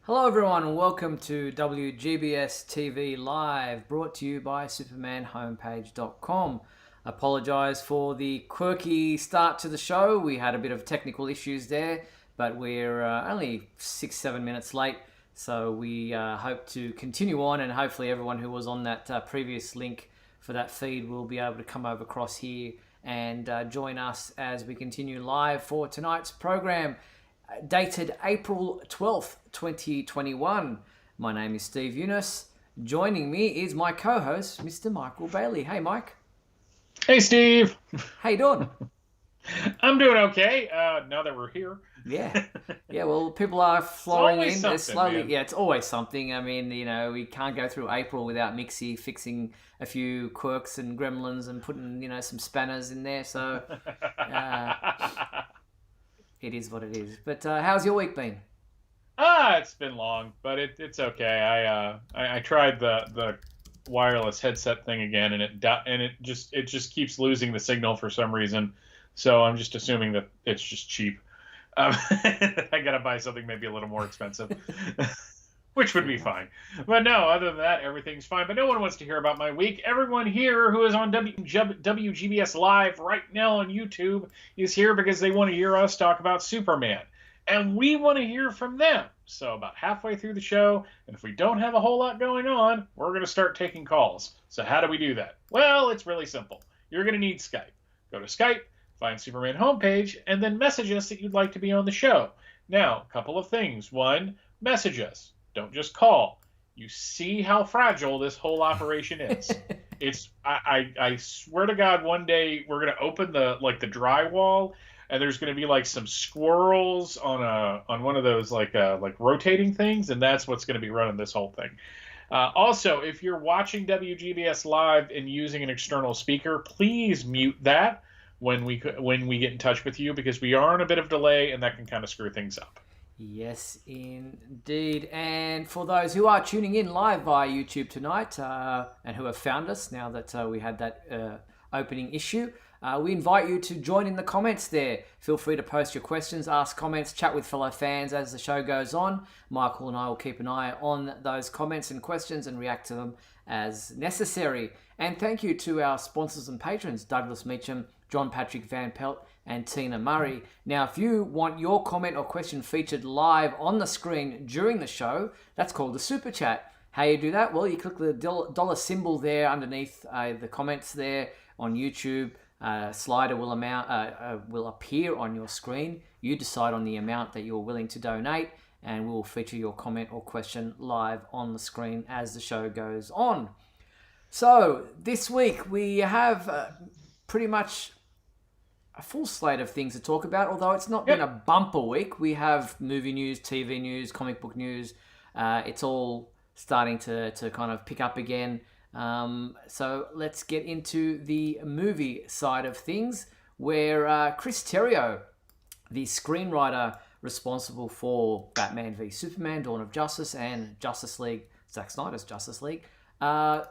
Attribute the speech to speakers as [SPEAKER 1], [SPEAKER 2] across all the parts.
[SPEAKER 1] Hello everyone and welcome to WGBS TV Live, brought to you by supermanhomepage.com. Apologise for the quirky start to the show. We had a bit of technical issues there, but we're only 6-7 minutes late. So we hope to continue on, and hopefully everyone who was on that previous link for that feed will be able to come over across here and join us as we continue live for tonight's program, dated April 12th, 2021. My name is Steve Eunice. Joining me is my co-host, Mr. Michael Bailey. Hey, Mike.
[SPEAKER 2] Hey, Steve.
[SPEAKER 1] How you doing?
[SPEAKER 2] I'm doing okay. Now that we're here.
[SPEAKER 1] Yeah. Well, people are flowing in. They're slowly.
[SPEAKER 2] Man.
[SPEAKER 1] Yeah, it's always something. I mean, we can't go through April without Mixie fixing a few quirks and gremlins and putting, some spanners in there. So it is what it is. But how's your week been?
[SPEAKER 2] It's been long, but it's okay. I tried the wireless headset thing again, and it just keeps losing the signal for some reason. So I'm just assuming that it's just cheap. I gotta buy something maybe a little more expensive, which would be fine. But no, other than that, everything's fine. But no one wants to hear about my week. Everyone here who is on WGBS Live right now on YouTube is here because they want to hear us talk about Superman. And we want to hear from them. So about halfway through the show, and if we don't have a whole lot going on, we're going to start taking calls. So how do we do that? Well, it's really simple. You're going to need Skype. Go to Skype, find Superman homepage, and then message us that you'd like to be on the show. Now, a couple of things. One, message us. Don't just call. You see how fragile this whole operation is. I swear to God, one day we're going to open the drywall, and there's going to be like some squirrels on one of those like rotating things, and that's what's going to be running this whole thing. Also, if you're watching WGBS Live and using an external speaker, please mute that when we get in touch with you, because we are on a bit of delay, and that can kind of screw things up.
[SPEAKER 1] Yes, indeed. And for those who are tuning in live via YouTube tonight and who have found us now that we had that opening issue, we invite you to join in the comments there. Feel free to post your questions, ask comments, chat with fellow fans as the show goes on. Michael and I will keep an eye on those comments and questions and react to them as necessary. And thank you to our sponsors and patrons, Douglas Meacham, John Patrick Van Pelt, and Tina Murray. Now, if you want your comment or question featured live on the screen during the show, that's called the Super Chat. How you do that? Well, you click the dollar symbol there underneath the comments there on YouTube. Slider will appear on your screen. You decide on the amount that you're willing to donate, and we'll feature your comment or question live on the screen as the show goes on. So this week we have pretty much a full slate of things to talk about, although it's not been a bumper week. We have movie news, TV news, comic book news. It's all starting to kind of pick up again. So let's get into the movie side of things, where Chris Terrio, the screenwriter responsible for Batman v Superman, Dawn of Justice, and Justice League, Zack Snyder's Justice League, kind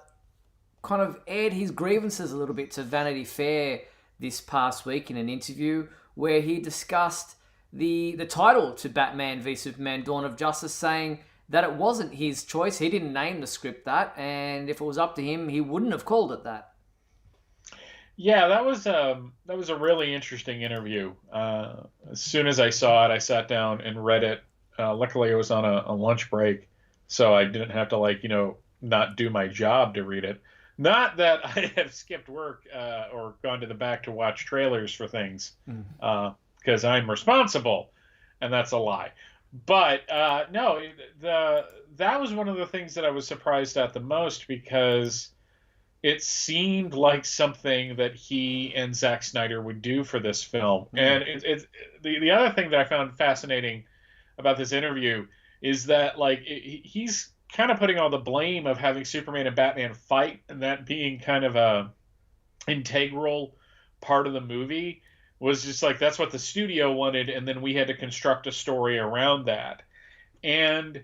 [SPEAKER 1] of aired his grievances a little bit to Vanity Fair this past week in an interview where he discussed the title to Batman v Superman, Dawn of Justice, saying that it wasn't his choice. He didn't name the script that, and if it was up to him, he wouldn't have called it that.
[SPEAKER 2] Yeah, that was a really interesting interview. As soon as I saw it, I sat down and read it. Luckily, I was on a lunch break, so I didn't have to not do my job to read it. Not that I have skipped work or gone to the back to watch trailers for things, because I'm responsible, and that's a lie. But no, that was one of the things that I was surprised at the most, because it seemed like something that he and Zack Snyder would do for this film. And the other thing that I found fascinating about this interview is that he's kind of putting all the blame of having Superman and Batman fight, and that being kind of a integral part of the movie, was just like, that's what the studio wanted, and then we had to construct a story around that. And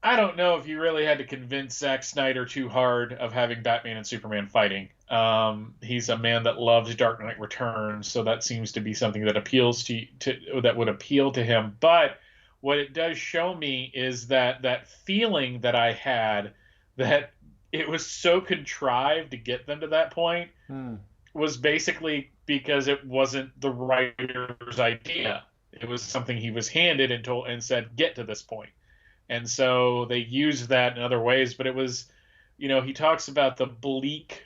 [SPEAKER 2] I don't know if you really had to convince Zack Snyder too hard of having Batman and Superman fighting. He's a man that loves Dark Knight Returns, so that seems to be something that appeals that would appeal to him. But what it does show me is that feeling that I had, that it was so contrived to get them to that point, was basically because it wasn't the writer's idea. It was something he was handed and told and said, get to this point. And so they used that in other ways, but it was, he talks about the bleak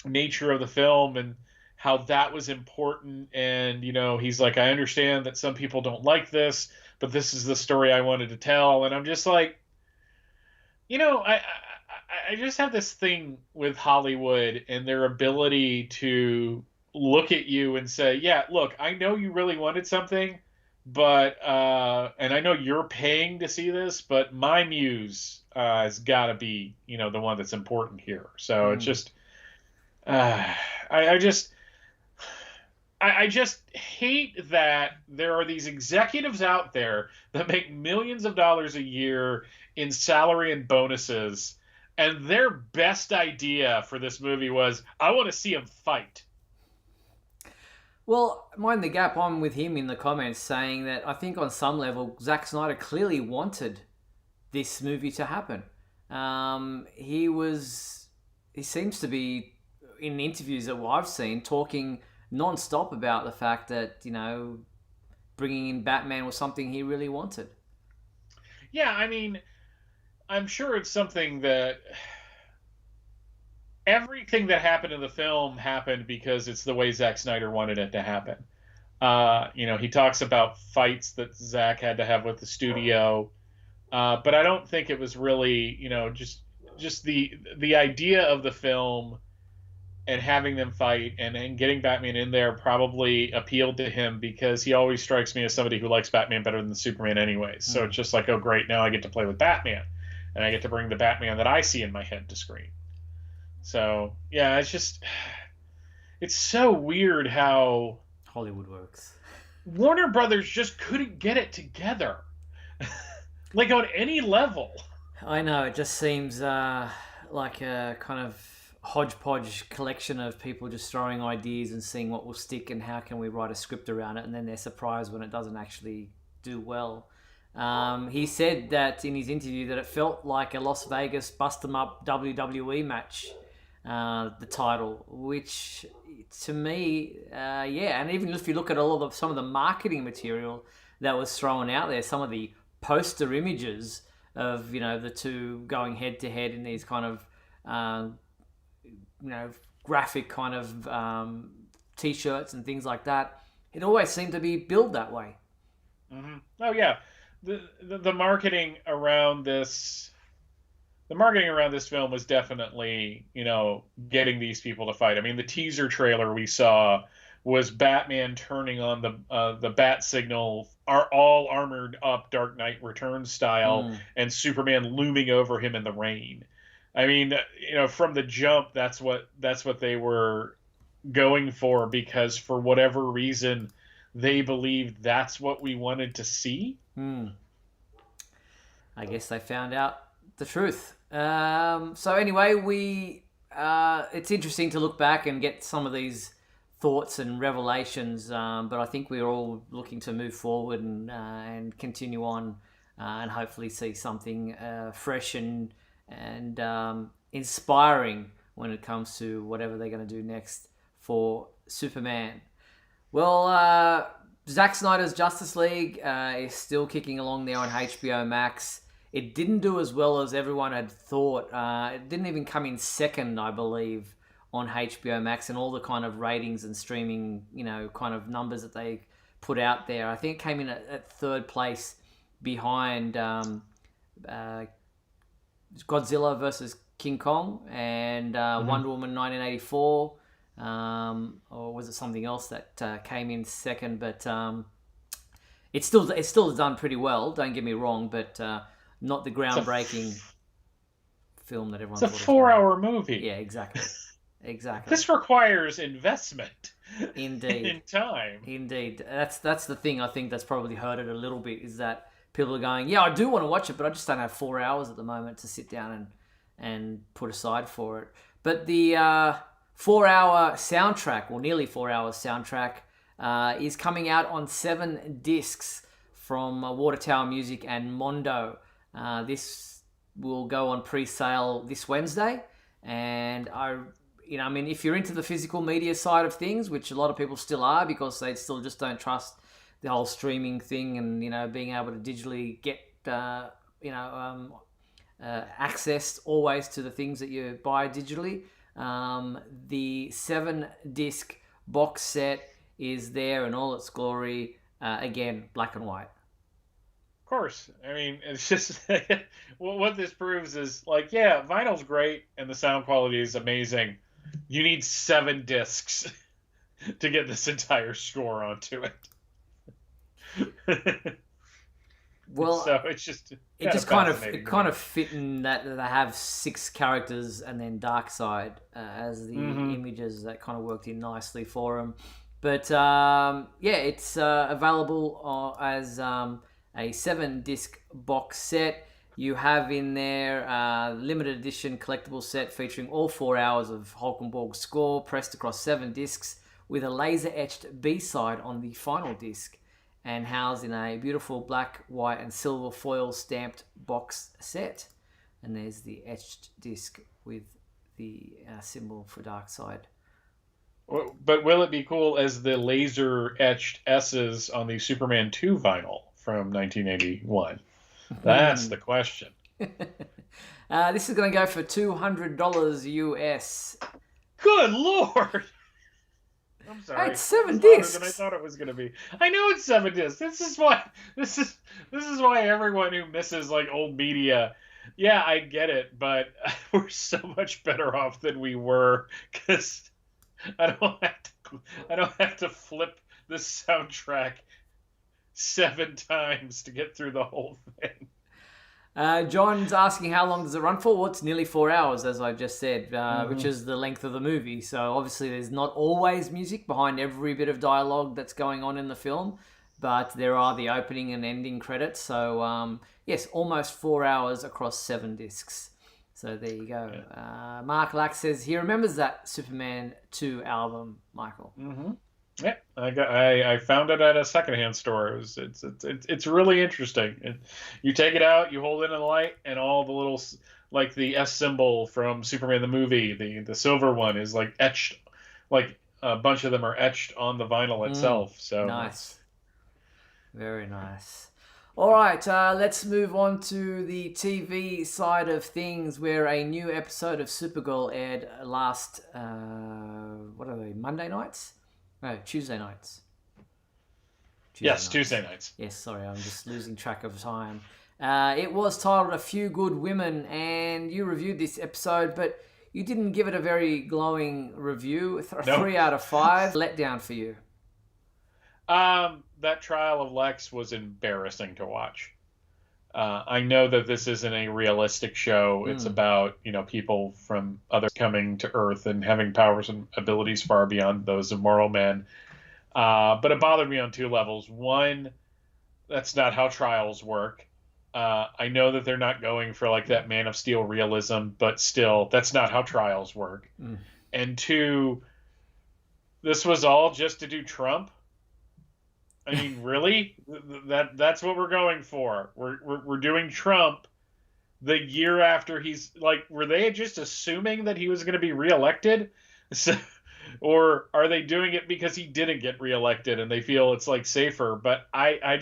[SPEAKER 2] nature of the film and how that was important. And, he's like, I understand that some people don't like this, but this is the story I wanted to tell. And I'm just like, I just have this thing with Hollywood and their ability to look at you and say, yeah, look, I know you really wanted something, but and I know you're paying to see this, but my muse has got to be, the one that's important here. So it's just, I just hate that there are these executives out there that make millions of dollars a year in salary and bonuses, and their best idea for this movie was, I want to see him fight.
[SPEAKER 1] Well, mind the gap, I'm with him in the comments saying that I think on some level, Zack Snyder clearly wanted this movie to happen. He seems to be, in interviews that I've seen, talking non-stop about the fact that, bringing in Batman was something he really wanted.
[SPEAKER 2] Yeah, I mean, I'm sure it's something that everything that happened in the film happened because it's the way Zack Snyder wanted it to happen. He talks about fights that Zack had to have with the studio, but I don't think it was really, just the idea of the film and having them fight and getting Batman in there probably appealed to him because he always strikes me as somebody who likes Batman better than Superman anyways. So it's just like, oh, great, now I get to play with Batman. And I get to bring the Batman that I see in my head to screen. So, yeah, it's so weird how
[SPEAKER 1] Hollywood works.
[SPEAKER 2] Warner Brothers just couldn't get it together. Like on any level.
[SPEAKER 1] I know, it just seems like a kind of hodgepodge collection of people just throwing ideas and seeing what will stick and how can we write a script around it, and then they're surprised when it doesn't actually do well. He said that in his interview that it felt like a Las Vegas bust 'em up WWE match, the title, which to me, and even if you look at some of the marketing material that was thrown out there, some of the poster images of the two going head to head in these kind of graphic kind of t-shirts and things like that, it always seemed to be billed that way.
[SPEAKER 2] Mm-hmm. Oh yeah, the marketing around this. The marketing around this film was definitely, getting these people to fight. I mean, the teaser trailer we saw was Batman turning on the bat signal, are all armored up Dark Knight Returns style, and Superman looming over him in the rain. I mean, from the jump, that's what they were going for, because for whatever reason, they believed that's what we wanted to see.
[SPEAKER 1] I guess they found out the truth. So anyway, it's interesting to look back and get some of these thoughts and revelations, but I think we're all looking to move forward and continue on, and hopefully see something fresh and inspiring when it comes to whatever they're going to do next for Superman. Well, Zack Snyder's Justice League is still kicking along there on HBO Max. It didn't do as well as everyone had thought. It didn't even come in second, I believe, on HBO Max, and all the kind of ratings and streaming, kind of numbers that they put out there. I think it came in at third place behind Godzilla versus King Kong and Wonder Woman 1984, or was it something else that came in second? But it's still done pretty well. Don't get me wrong, but not the groundbreaking film that everyone.
[SPEAKER 2] It's a 4-hour movie.
[SPEAKER 1] Yeah, exactly.
[SPEAKER 2] This requires investment.
[SPEAKER 1] Indeed.
[SPEAKER 2] In time.
[SPEAKER 1] Indeed. That's the thing. I think that's probably hurt it a little bit, is that people are going, yeah, I do want to watch it, but I just don't have 4 hours at the moment to sit down and put aside for it. But the 4-hour soundtrack, or nearly 4 hours soundtrack, is coming out on 7 discs from Water Tower Music and Mondo. This will go on pre-sale this Wednesday, and if you're into the physical media side of things, which a lot of people still are because they still just don't trust the whole streaming thing and being able to digitally get access always to the things that you buy digitally. The 7-disc box set is there in all its glory. Again, black and white.
[SPEAKER 2] Of course. I mean, it's just what this proves is like, yeah, vinyl's great and the sound quality is amazing. You need 7 discs to get this entire score onto it.
[SPEAKER 1] Well,
[SPEAKER 2] so it's just
[SPEAKER 1] kind of fit in that they have 6 characters and then Darkseid as the images that kind of worked in nicely for them. But it's available as a 7-disc box set. You have in there limited edition collectible set featuring all 4 hours of Hulkenborg's score pressed across 7 discs with a laser etched B-side on the final disc, and housed in a beautiful black, white, and silver foil stamped box set. And there's the etched disc with the symbol for Darkseid.
[SPEAKER 2] But will it be cool as the laser etched S's on the Superman 2 vinyl from 1981? That's the question.
[SPEAKER 1] This is going to go for $200 US.
[SPEAKER 2] Good Lord! I'm sorry.
[SPEAKER 1] It's 7 discs.
[SPEAKER 2] Than I thought it was going to be. I know it's 7 discs. This is why everyone who misses like old media. Yeah, I get it, but we're so much better off than we were because I don't have to flip the soundtrack 7 times to get through the whole thing.
[SPEAKER 1] John's asking how long does it run for? Well, it's nearly 4 hours, as I just said, which is the length of the movie. So obviously there's not always music behind every bit of dialogue that's going on in the film, but there are the opening and ending credits. So yes, almost 4 hours across 7 discs. So there you go. Yeah. Mark Lack says he remembers that Superman 2 album, Michael.
[SPEAKER 2] Mm-hmm. Yeah, I found it at a secondhand store. It's really interesting. You take it out, you hold it in the light, and all the little like the S symbol from Superman the movie, the silver one is like etched, like a bunch of them are etched on the vinyl itself. So
[SPEAKER 1] nice, very nice. All right, let's move on to the TV side of things, where a new episode of Supergirl aired last Monday nights. No, Tuesday nights.
[SPEAKER 2] Tuesday nights.
[SPEAKER 1] Yes, sorry, I'm just losing track of time. It was titled A Few Good Women, and you reviewed this episode, but you didn't give it a very glowing review. 3 out of 5. Letdown for you.
[SPEAKER 2] That trial of Lex was embarrassing to watch. I know that this isn't a realistic show. It's about, people from others coming to Earth and having powers and abilities far beyond those of mortal men. But it bothered me on 2 levels. One, that's not how trials work. I know that they're not going for like that Man of Steel realism, but still, that's not how trials work. And 2, this was all just to do Trump. I mean, really? That's what we're going for. We're doing Trump the year after he's like. Were they just assuming that he was going to be reelected, or are they doing it because he didn't get reelected and they feel it's like safer? But I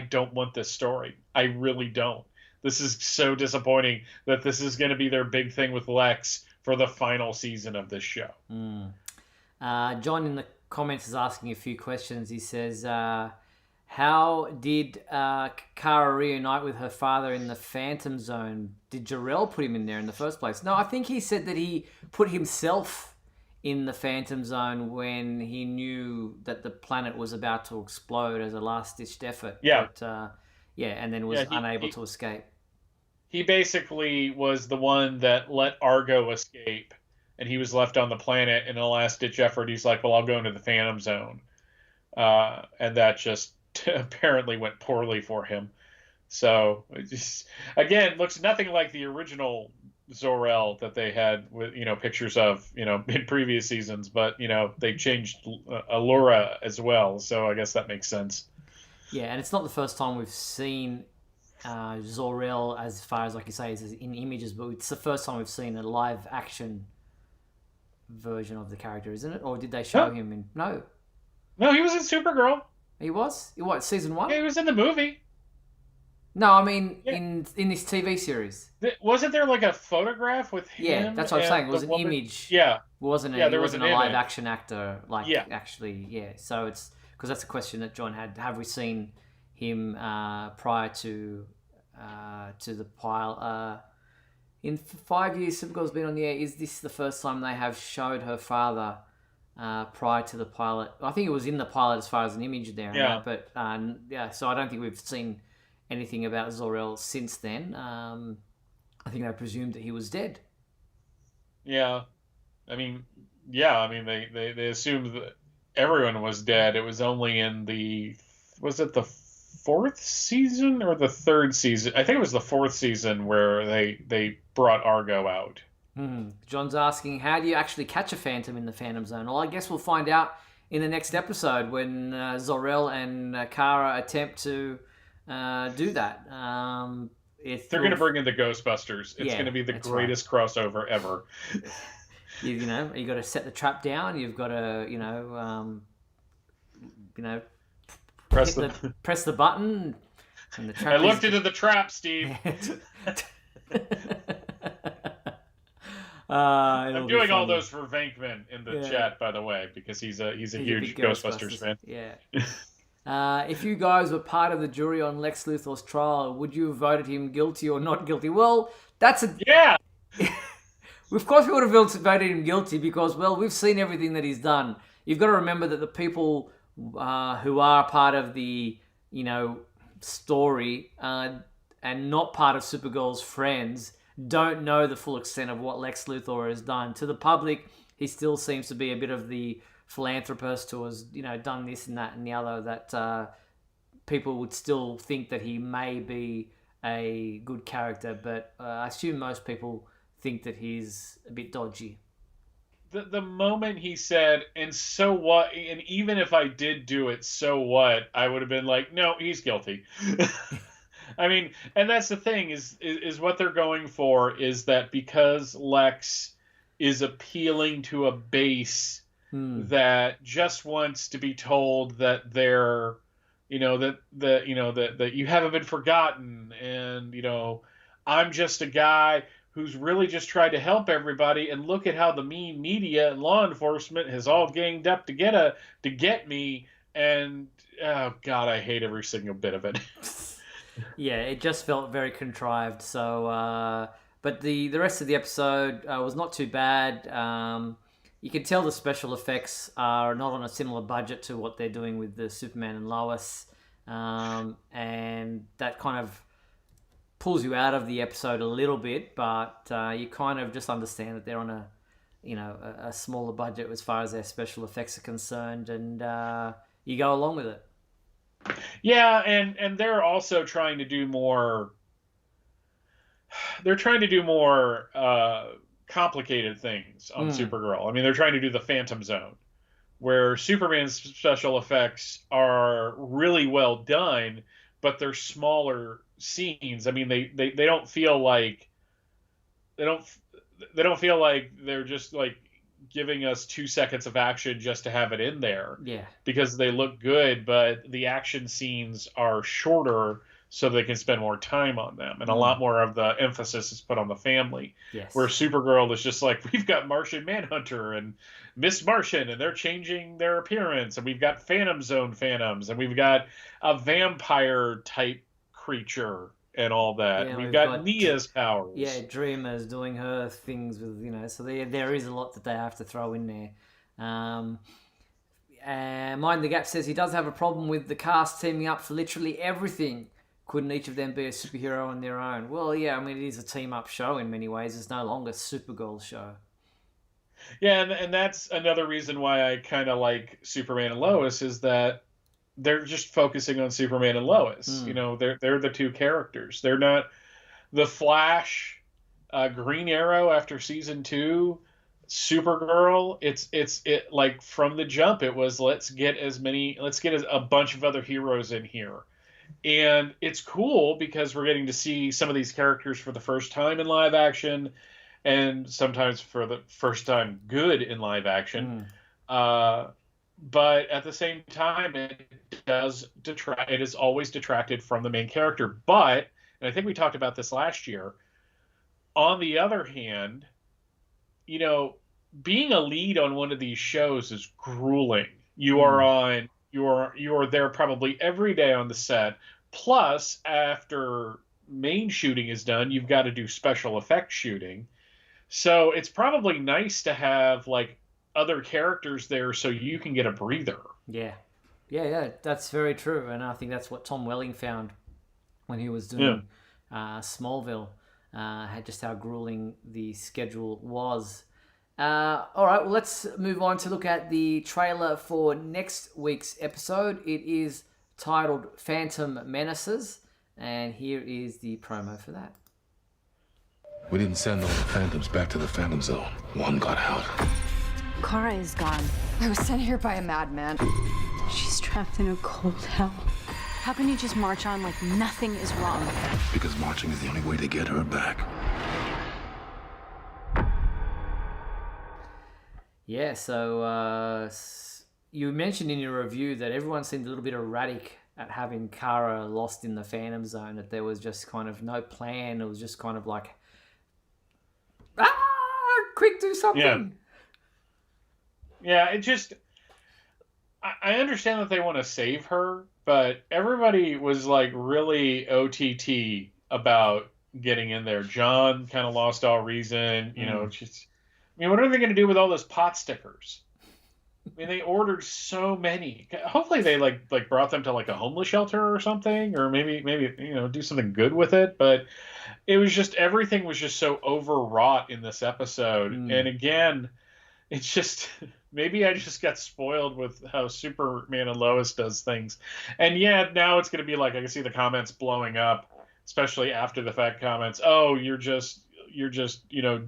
[SPEAKER 2] don't want this story. I really don't. This is so disappointing that this is going to be their big thing with Lex for the final season of this show.
[SPEAKER 1] John in the comments is asking a few questions. He says, how did Kara reunite with her father in the Phantom Zone? Did Jor-El put him in there in the first place? No, I think he said that he put himself in the Phantom Zone when he knew that the planet was about to explode as a last-ditched effort.
[SPEAKER 2] Yeah.
[SPEAKER 1] But, and then was unable to escape.
[SPEAKER 2] He basically was the one that let Argo escape, and he was left on the planet in a last-ditch effort. He's like, well, I'll go into the Phantom Zone. And that just apparently went poorly for him. So, it just, again, looks nothing like the original Zor-El that they had with, pictures of, in previous seasons. But, they changed Allura as well. So I guess that makes sense.
[SPEAKER 1] Yeah, and it's not the first time we've seen Zor-El, as far as like you say, is in images, but it's the first time we've seen a live action version of the character, isn't it? Or did they show him in? No,
[SPEAKER 2] No, he was in Supergirl.
[SPEAKER 1] he was. What, season one?
[SPEAKER 2] Yeah, he was in the movie.
[SPEAKER 1] No, I mean
[SPEAKER 2] Yeah.
[SPEAKER 1] in this TV series.
[SPEAKER 2] Wasn't there like a photograph with him?
[SPEAKER 1] Yeah, that's what I'm saying. It was an
[SPEAKER 2] woman?
[SPEAKER 1] image.
[SPEAKER 2] Yeah.
[SPEAKER 1] It wasn't.
[SPEAKER 2] Yeah,
[SPEAKER 1] He
[SPEAKER 2] there was
[SPEAKER 1] wasn't
[SPEAKER 2] an
[SPEAKER 1] a live
[SPEAKER 2] image.
[SPEAKER 1] action actor. Like
[SPEAKER 2] Yeah.
[SPEAKER 1] actually, yeah. So it's because that's a question that John had. Have we seen him prior to the pile? In 5 years, Supergirl's been on the air. Is this the first time they have showed her father prior to the pilot? I think it was in the pilot as far as an image there.
[SPEAKER 2] Yeah.
[SPEAKER 1] But yeah, so I don't think we've seen anything about Zor-El since then. I think they presumed that he was dead.
[SPEAKER 2] Yeah. I mean, yeah. I mean, they assumed that everyone was dead. It was only in was it the fourth season or the third season? I think it was the fourth season where they brought Argo out.
[SPEAKER 1] John's asking, how do you actually catch a Phantom in the Phantom Zone? Well, I guess we'll find out in the next episode when Zor-El and Kara attempt to do that.
[SPEAKER 2] They're going to bring in the Ghostbusters. It's going to be the greatest crossover ever.
[SPEAKER 1] You got to set the trap down. You've got to press the button. And the trap
[SPEAKER 2] I looked into the trap, Steve. I'm doing all those for Venkman in the chat, by the way, because he's a huge Ghostbusters fan.
[SPEAKER 1] Yeah. If you guys were part of the jury on Lex Luthor's trial, would you have voted him guilty or not guilty? Well,
[SPEAKER 2] yeah.
[SPEAKER 1] Of course we would have voted him guilty because, well, we've seen everything that he's done. You've got to remember that the people who are part of the, story and not part of Supergirl's friends don't know the full extent of what Lex Luthor has done. To the public, he still seems to be a bit of the philanthropist who has, done this and that and the other, that people would still think that he may be a good character, but I assume most people think that he's a bit dodgy.
[SPEAKER 2] The moment he said, and so what, and even if I did do it, so what, I would have been like, no, he's guilty. I mean, and that's the thing is what they're going for is that because Lex is appealing to a base that just wants to be told that they're, that you haven't been forgotten, and I'm just a guy who's really just tried to help everybody, and look at how the mean media and law enforcement has all ganged up to get me, and oh god, I hate every single bit of it.
[SPEAKER 1] Yeah, it just felt very contrived. So, but the rest of the episode was not too bad. You can tell the special effects are not on a similar budget to what they're doing with the Superman and Lois, and that kind of pulls you out of the episode a little bit. But you kind of just understand that they're on a smaller budget as far as their special effects are concerned, and you go along with it.
[SPEAKER 2] Yeah, and they're also trying to do more. They're trying to do more complicated things on Supergirl. I mean, they're trying to do the Phantom Zone, where Superman's special effects are really well done, but they're smaller scenes. I mean, they don't feel like they don't feel like they're just like giving us 2 seconds of action just to have it in there.
[SPEAKER 1] Yeah.
[SPEAKER 2] Because they look good, but the action scenes are shorter so they can spend more time on them. And a lot more of the emphasis is put on the family.
[SPEAKER 1] Yes.
[SPEAKER 2] Where Supergirl is just like, we've got Martian Manhunter and Miss Martian, and they're changing their appearance. And we've got Phantom Zone Phantoms, and we've got a vampire type creature and all that.
[SPEAKER 1] Yeah,
[SPEAKER 2] we've got Nia's powers.
[SPEAKER 1] Yeah, Dreamer's doing her things with, so there is a lot that they have to throw in there. And Mind the Gap says he does have a problem with the cast teaming up for literally everything. Couldn't each of them be a superhero on their own? Well, yeah, I mean, it is a team-up show in many ways. It's no longer Supergirl's show.
[SPEAKER 2] Yeah, and that's another reason why I kind of like Superman and Lois, is that they're just focusing on Superman and Lois. They're the two characters. They're not the Flash, Green Arrow after season 2 Supergirl, it like from the jump, it was let's get a bunch of other heroes in here. And it's cool because we're getting to see some of these characters for the first time in live action, and sometimes for the first time good in live action.
[SPEAKER 1] Mm.
[SPEAKER 2] Uh, but at the same time, it is always detracted from the main character. But, and I think we talked about this last year, on the other hand, you know, being a lead on one of these shows is grueling.
[SPEAKER 1] Mm.
[SPEAKER 2] You are there probably every day on the set. Plus, after main shooting is done, you've got to do special effects shooting. So it's probably nice to have like other characters there so you can get a breather.
[SPEAKER 1] Yeah. Yeah, that's very true. And I think that's what Tom Welling found when he was
[SPEAKER 2] Yeah.
[SPEAKER 1] doing Smallville, had just how grueling the schedule was. All right, well, let's move on to look at the trailer for next week's episode. It is titled Phantom Menaces, and here is the promo for that.
[SPEAKER 3] We didn't send all the Phantoms back to the Phantom Zone. One got out.
[SPEAKER 4] Kara is gone.
[SPEAKER 5] I was sent here by a madman.
[SPEAKER 4] She's trapped in a cold hell. How can you just march on like nothing is wrong?
[SPEAKER 3] Because marching is the only way to get her back.
[SPEAKER 1] Yeah, so you mentioned in your review that everyone seemed a little bit erratic at having Kara lost in the Phantom Zone, that there was just kind of no plan. It was just kind of like, quick, do something.
[SPEAKER 2] Yeah, it just. I understand that they want to save her, but everybody was like really OTT about getting in there. John kind of lost all reason, you know. Just, I mean, what are they going to do with all those pot stickers? I mean, they ordered so many. Hopefully, they like brought them to like a homeless shelter or something, or maybe you know, do something good with it. But it was just everything was just so overwrought in this episode, and again, it's just. Maybe I just got spoiled with how Superman and Lois does things. And yeah, now it's going to be like, I can see the comments blowing up, especially after the fact comments. Oh, you're just, you know,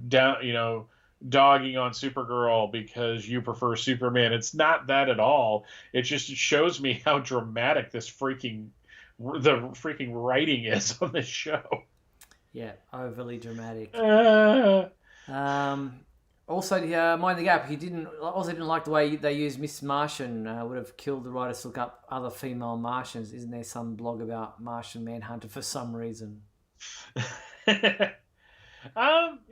[SPEAKER 2] dogging on Supergirl because you prefer Superman. It's not that at all. It shows me how dramatic the freaking writing is on this show.
[SPEAKER 1] Yeah, overly dramatic.
[SPEAKER 2] Uh,
[SPEAKER 1] Also, Mind the Gap, he also didn't like the way they used Miss Martian. Would have killed the writers to look up other female Martians. Isn't there some blog about Martian Manhunter for some reason?
[SPEAKER 2] You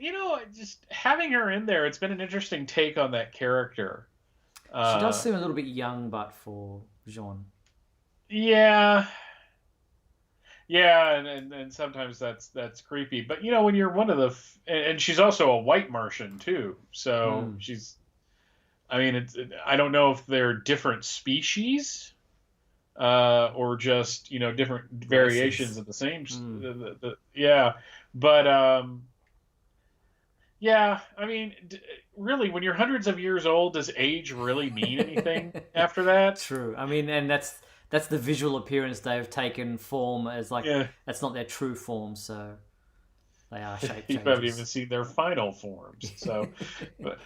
[SPEAKER 2] know, just having her in there, it's been an interesting take on that character.
[SPEAKER 1] She does seem a little bit young, but for Jean.
[SPEAKER 2] Yeah. Yeah, and sometimes that's creepy. But you know, when you're one of the and she's also a white Martian too, so she's. I mean, I don't know if they're different species, or just you know different variations of the same. Yeah, but yeah. I mean, really, when you're hundreds of years old, does age really mean anything after that?
[SPEAKER 1] True. I mean, and that's the visual appearance they've taken form as like that's not their true form, so they are shape changes.
[SPEAKER 2] You haven't even seen their final forms. So, but.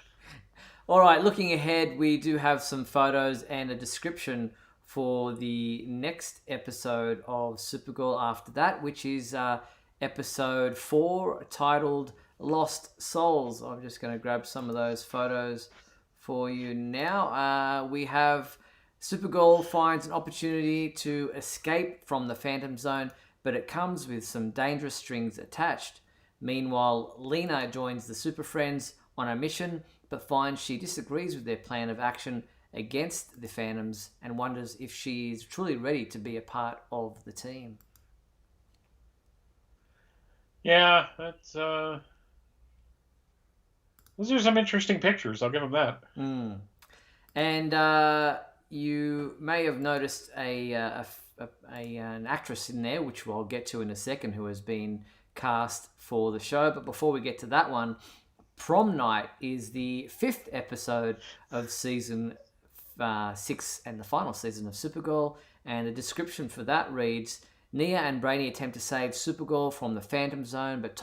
[SPEAKER 1] All right, looking ahead, we do have some photos and a description for the next episode of Supergirl after that, which is episode 4, titled Lost Souls. I'm just going to grab some of those photos for you now. We have Supergirl finds an opportunity to escape from the Phantom Zone, but it comes with some dangerous strings attached. Meanwhile, Lena joins the Super Friends on a mission, but finds she disagrees with their plan of action against the Phantoms and wonders if she is truly ready to be a part of the team.
[SPEAKER 2] Yeah, that's those are some interesting pictures. I'll give them that.
[SPEAKER 1] And you may have noticed an actress in there, which I'll get to in a second, who has been cast for the show. But before we get to that one, Prom Night is the 5th episode of season 6 and the final season of Supergirl. And the description for that reads, Nia and Brainy attempt to save Supergirl from the Phantom Zone, but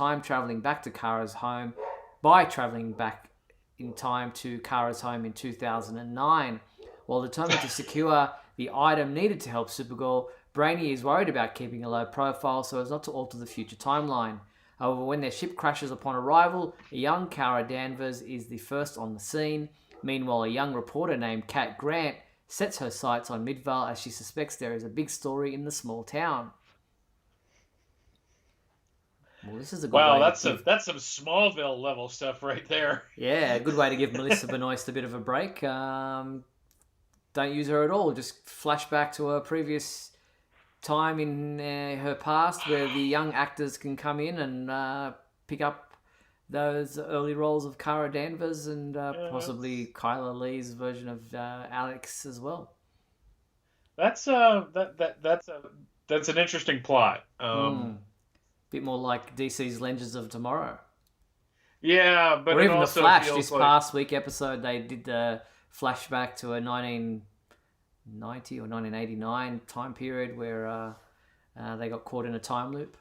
[SPEAKER 1] by traveling back in time to Kara's home in 2009. While determined to secure the item needed to help Supergirl, Brainy is worried about keeping a low profile so as not to alter the future timeline. However, when their ship crashes upon arrival, a young Kara Danvers is the first on the scene. Meanwhile, a young reporter named Kat Grant sets her sights on Midvale as she suspects there is a big story in the small town. Well, this is a good
[SPEAKER 2] Wow,
[SPEAKER 1] way
[SPEAKER 2] that's some Smallville level stuff right there.
[SPEAKER 1] Yeah, a good way to give Melissa Benoist a bit of a break. Don't use her at all. Just flash back to her previous time in her past where the young actors can come in and pick up those early roles of Kara Danvers and possibly Kyla Lee's version of Alex as well.
[SPEAKER 2] That's an interesting plot.
[SPEAKER 1] Bit more like DC's Legends of Tomorrow.
[SPEAKER 2] Yeah, but
[SPEAKER 1] or even
[SPEAKER 2] also
[SPEAKER 1] the Flash.
[SPEAKER 2] feels
[SPEAKER 1] This
[SPEAKER 2] like...
[SPEAKER 1] past week episode, they did the flashback to a 1990 or 1989 time period where they got caught in a time loop.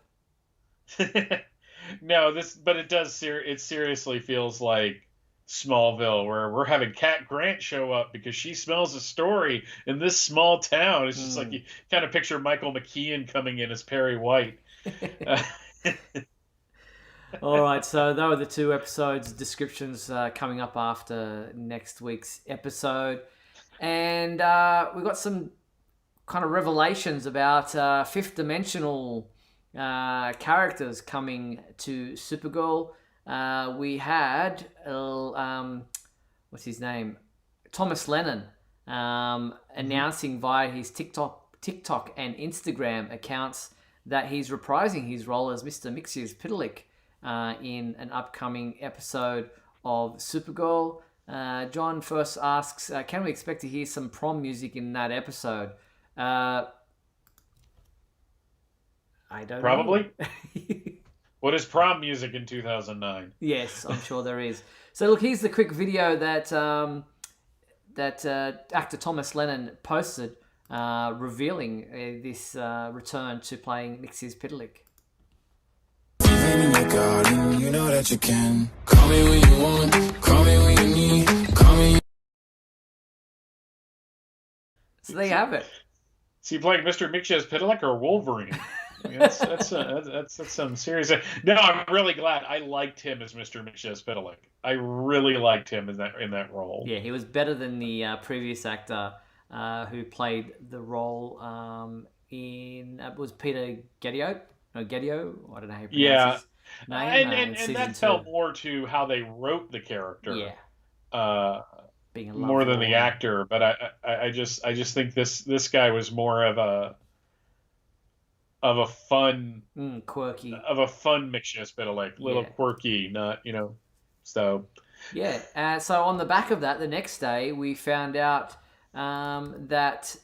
[SPEAKER 2] No, it seriously feels like Smallville, where we're having Kat Grant show up because she smells a story in this small town. It's just like you kind of picture Michael McKean coming in as Perry White.
[SPEAKER 1] All right, so those were the two episodes descriptions coming up after next week's episode. And we got some kind of revelations about fifth dimensional characters coming to Supergirl. We had what's his name, Thomas Lennon, announcing via his TikTok and Instagram accounts that he's reprising his role as Mr. Mxyzptlk in an upcoming episode of Supergirl. John first asks, can we expect to hear some prom music in that episode? I don't
[SPEAKER 2] Probably.
[SPEAKER 1] know.
[SPEAKER 2] What is prom music in 2009?
[SPEAKER 1] Yes, I'm sure there is. So look, here's the quick video that actor Thomas Lennon posted revealing this return to playing Mxyzptlk.
[SPEAKER 6] In your garden, you know that you can call me when you want, call me when you need, call me.
[SPEAKER 1] So there you have it.
[SPEAKER 2] Is he playing Mr. Mxyzptlk or Wolverine? I mean, that's some serious. No, I'm really glad. I liked him as Mr. Mxyzptlk. I really liked him in that role.
[SPEAKER 1] Yeah, he was better than the previous actor who played the role in was Peter Gedio. No, Gedio. I don't know how you pronounce his name.
[SPEAKER 2] And that felt more to how they wrote the character.
[SPEAKER 1] Yeah. Being
[SPEAKER 2] more than the actor, but I just think this guy was more of a fun,
[SPEAKER 1] quirky,
[SPEAKER 2] Mxyzptlk, little quirky, not so.
[SPEAKER 1] Yeah. So on the back of that, the next day we found out that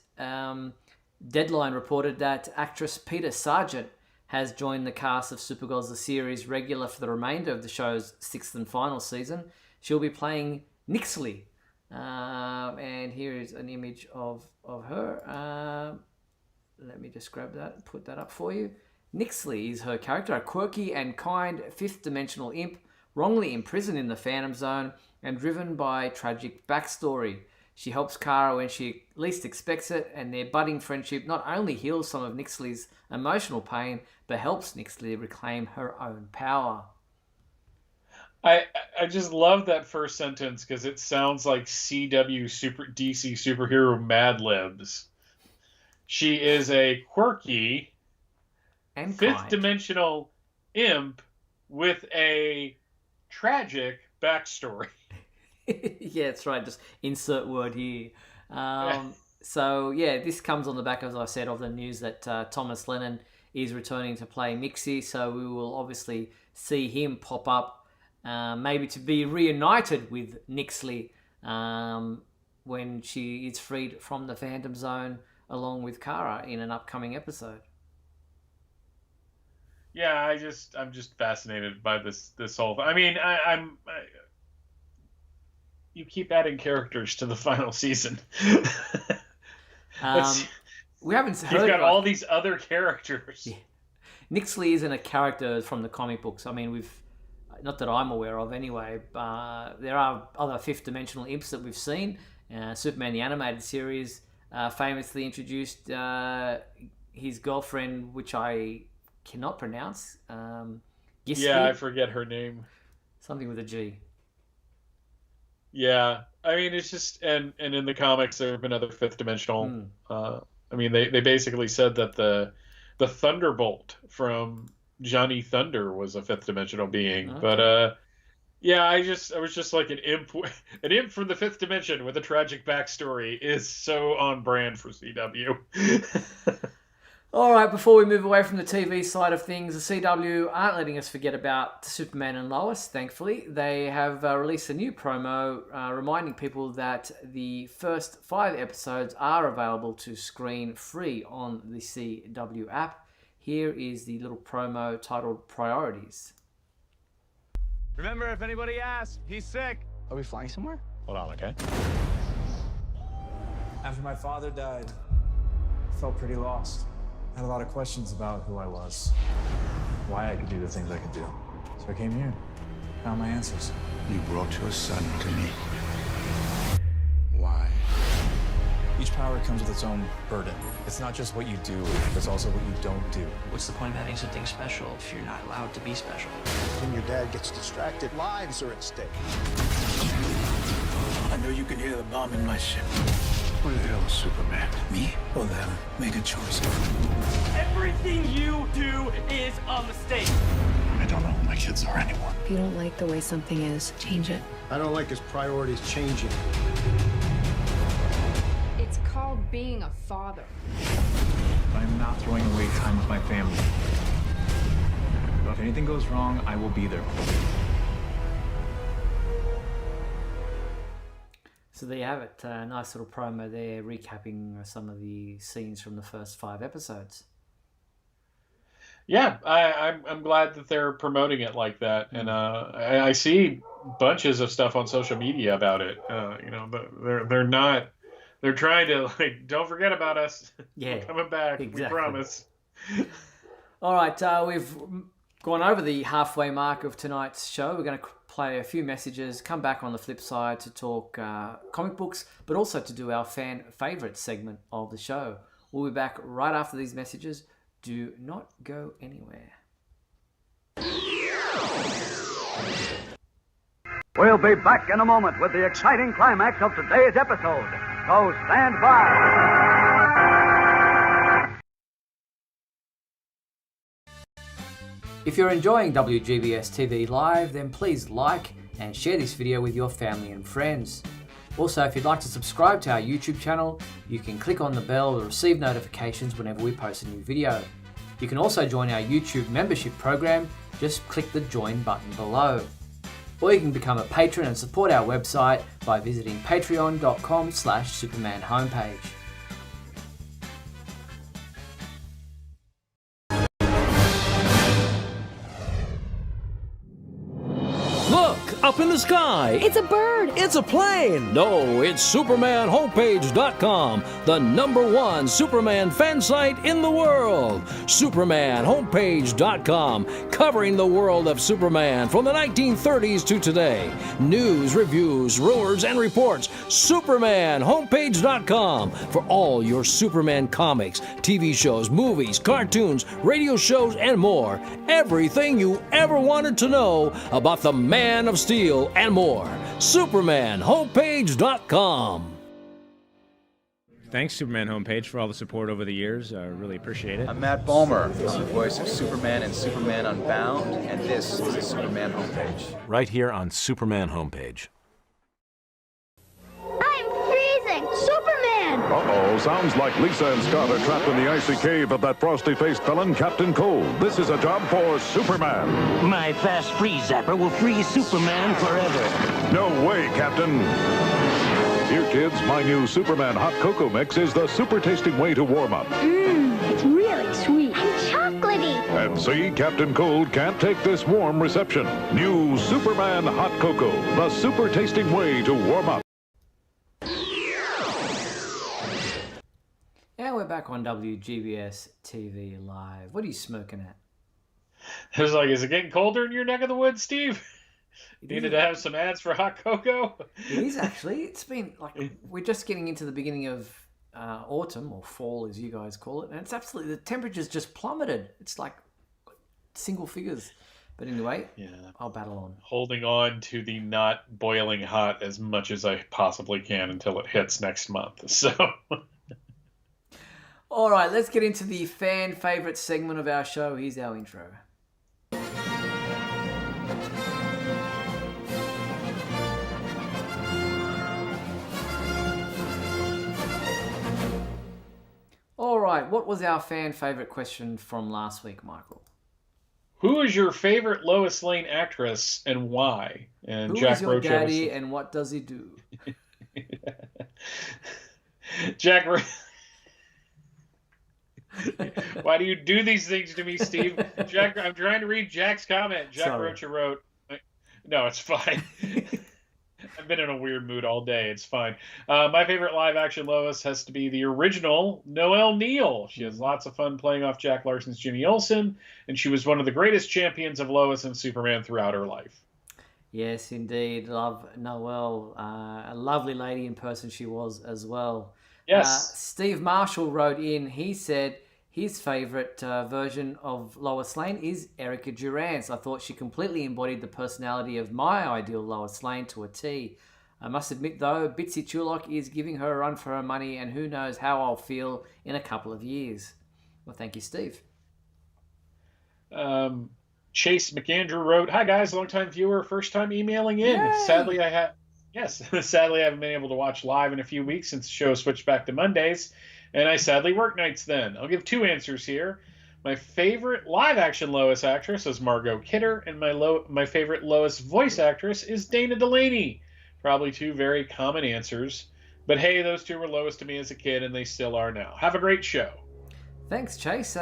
[SPEAKER 1] Deadline reported that actress Peter Sargent has joined the cast of Supergirl as a series regular for the remainder of the show's sixth and final season. She'll be playing Nixley. And here is an image of her. Let me just grab that and put that up for you. Nixley is her character, a quirky and kind fifth-dimensional imp, wrongly imprisoned in the Phantom Zone and driven by tragic backstory. She helps Kara when she least expects it, and their budding friendship not only heals some of Nixley's emotional pain, but helps Nixley reclaim her own power.
[SPEAKER 2] I just love that first sentence because it sounds like DC superhero Mad Libs. She is a quirky
[SPEAKER 1] and
[SPEAKER 2] fifth-dimensional imp with a tragic backstory.
[SPEAKER 1] Yeah, that's right. Just insert word here. So, yeah, this comes on the back, as I said, of the news that Thomas Lennon is returning to play Mixie. So we will obviously see him pop up, maybe to be reunited with Nixley when she is freed from the Phantom Zone, along with Kara in an upcoming episode.
[SPEAKER 2] Yeah, I'm just fascinated by this whole. I mean, you keep adding characters to the final season.
[SPEAKER 1] We haven't heard.
[SPEAKER 2] You've got all these other characters.
[SPEAKER 1] Yeah. Nixley isn't a character from the comic books. I mean, not that I'm aware of anyway. There are other fifth dimensional imps that we've seen. Superman the animated series famously introduced his girlfriend, which I cannot pronounce.
[SPEAKER 2] Yeah, I forget her name.
[SPEAKER 1] Something with a G.
[SPEAKER 2] Yeah, I mean, it's just, and in the comics there have been other fifth dimensional. I mean, they basically said that the Thunderbolt from Johnny Thunder was a fifth dimensional being,
[SPEAKER 1] Okay.
[SPEAKER 2] but yeah, I was just like an imp from the fifth dimension with a tragic backstory is so on brand for CW.
[SPEAKER 1] All right, before we move away from the TV side of things, the CW aren't letting us forget about Superman and Lois, thankfully. They have released a new promo reminding people that the first 5 episodes are available to screen free on the CW app. Here is the little promo titled Priorities.
[SPEAKER 7] Remember, if anybody asks, he's sick.
[SPEAKER 8] Are we flying somewhere?
[SPEAKER 7] Hold on, okay?
[SPEAKER 9] After my father died, I felt pretty lost. I had a lot of questions about who I was, why I could do the things I could do. So I came here, found my answers.
[SPEAKER 3] You brought your son to me. Why?
[SPEAKER 9] Each power comes with its own burden. It's not just what you do, it's also what you don't do.
[SPEAKER 10] What's the point of having something special if you're not allowed to be special?
[SPEAKER 11] When your dad gets distracted, lives are at stake. I know you can hear the bomb in my ship.
[SPEAKER 3] Where the hell is Superman?
[SPEAKER 11] Me? Well then, make a choice.
[SPEAKER 10] Everything you do is a mistake.
[SPEAKER 11] I don't know who my kids are anymore.
[SPEAKER 4] If you don't like the way something is, change it.
[SPEAKER 11] I don't like his priorities changing.
[SPEAKER 5] It's called being a father.
[SPEAKER 9] I'm not throwing away time with my family. But if anything goes wrong, I will be there.
[SPEAKER 1] So there you have it. A nice little promo there recapping some of the scenes from the first 5 episodes.
[SPEAKER 2] Yeah, I'm glad that they're promoting it like that, and I see bunches of stuff on social media about it. But they're trying to, like, don't forget about us.
[SPEAKER 1] Yeah,
[SPEAKER 2] we're coming back.
[SPEAKER 1] exactly.
[SPEAKER 2] We promise.
[SPEAKER 1] All right, we've gone over the halfway mark of tonight's show. We're going to play a few messages, come back on the flip side to talk comic books, but also to do our fan favourite segment of the show. We'll be back right after these messages. Do not go anywhere.
[SPEAKER 12] We'll be back in a moment with the exciting climax of today's episode. So stand by.
[SPEAKER 1] If you're enjoying WGBS TV Live, then please like and share this video with your family and friends. Also, if you'd like to subscribe to our YouTube channel, you can click on the bell to receive notifications whenever we post a new video. You can also join our YouTube membership program. Just click the join button below. Or you can become a patron and support our website by visiting patreon.com/Superman homepage.
[SPEAKER 13] Look, up in the sky.
[SPEAKER 14] It's a bird.
[SPEAKER 13] It's a plane. No, it's SupermanHomepage.com, the #1 Superman fan site in the world. SupermanHomepage.com, covering the world of Superman from the 1930s to today. News, reviews, rumors, and reports. SupermanHomepage.com for all your Superman comics, TV shows, movies, cartoons, radio shows, and more. Everything you ever wanted to know about the Man of Steel and more. SupermanHomepage.com.
[SPEAKER 15] Thanks, Superman Homepage, for all the support over the years. I really appreciate it.
[SPEAKER 8] I'm Matt Bomer, the voice of Superman and Superman Unbound, and this is the Superman Homepage.
[SPEAKER 16] Right here on Superman Homepage.
[SPEAKER 17] I'm freezing! Superman!
[SPEAKER 18] Uh-oh, sounds like Lisa and Scott are trapped in the icy cave of that frosty-faced villain, Captain Cold. This is a job for Superman.
[SPEAKER 19] My fast freeze zapper will freeze Superman forever.
[SPEAKER 18] No way, Captain. Here, kids, my new Superman hot cocoa mix is the super tasting way to warm up.
[SPEAKER 17] It's really sweet. And chocolatey.
[SPEAKER 18] And see, Captain Cold can't take this warm reception. New Superman hot cocoa, the super tasting way to warm up.
[SPEAKER 1] And we're back on WGBS TV Live. What are you smoking at?
[SPEAKER 2] I was like, is it getting colder in your neck of the woods, Steve? Needed to have some ads for hot cocoa?
[SPEAKER 1] It is actually. It's been like we're just getting into the beginning of autumn or fall, as you guys call it, and it's absolutely the temperature's just plummeted. It's like single figures. But anyway, I'll battle on.
[SPEAKER 2] Holding on to the not boiling hot as much as I possibly can until it hits next month. So,
[SPEAKER 1] all right, let's get into the fan favorite segment of our show. Here's our intro. All right, what was our fan favorite question from last week, Michael?
[SPEAKER 2] Who is your favorite Lois Lane actress and why? And
[SPEAKER 1] Who
[SPEAKER 2] Jack
[SPEAKER 1] is your
[SPEAKER 2] Rocha
[SPEAKER 1] daddy and what does he do?
[SPEAKER 2] Jack Why do you do these things to me, Steve? Jack, I'm trying to read Jack's comment. Jack Rocha wrote, no, it's fine. I've been in a weird mood all day. It's fine. My favorite live-action Lois has to be the original Noelle Neal. She has lots of fun playing off Jack Larson's Jimmy Olsen, and she was one of the greatest champions of Lois and Superman throughout her life.
[SPEAKER 1] Yes, indeed. Love Noelle. A lovely lady in person she was as well.
[SPEAKER 2] Yes.
[SPEAKER 1] Steve Marshall wrote in. He said his favourite version of Lois Lane is Erica Durance. I thought she completely embodied the personality of my ideal Lois Lane to a T. I must admit, though, Bitsy Chulok is giving her a run for her money, and who knows how I'll feel in a couple of years. Well, thank you, Steve.
[SPEAKER 2] Chase McAndrew wrote, "Hi, guys, long-time viewer, first-time emailing in.
[SPEAKER 1] Yay!
[SPEAKER 2] Sadly, I haven't been able to watch live in a few weeks since the show switched back to Mondays. And I sadly work nights then. I'll give two answers here. My favorite live-action Lois actress is Margot Kidder, and my favorite Lois voice actress is Dana Delaney. Probably two very common answers. But hey, those two were Lois to me as a kid, and they still are now. Have a great show."
[SPEAKER 1] Thanks, Chase.